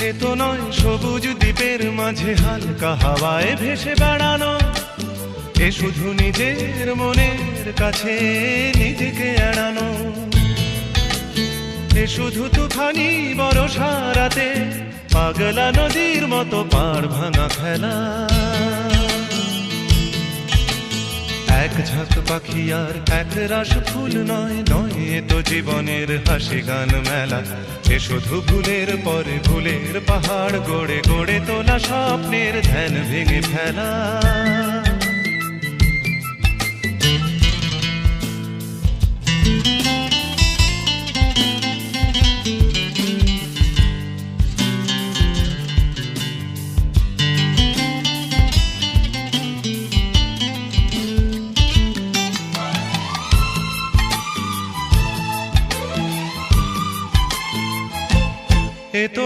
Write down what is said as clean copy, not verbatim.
এ তো নয় সবুজ দ্বীপের মাঝে হালকা হাওয়ায় ভেসে বেড়ানো, এ শুধু নিজের মনের কাছে নিজেকে এড়ানো, এ শুধু তুফানি বর্ষা রাতে পাগলা নদীর মতো পাড় ভাঙা খেলা। এক ঝাঁক পাখি আর এক রাশ ফুল নয়, নয় এ তো জীবনের হাসি গান মেলা। এ শুধু ভুলের পরে ভুলের পাহাড় গড়ে গড়ে তোলা স্বপ্নের ধ্যান ভেঙে ফেলা। এ তো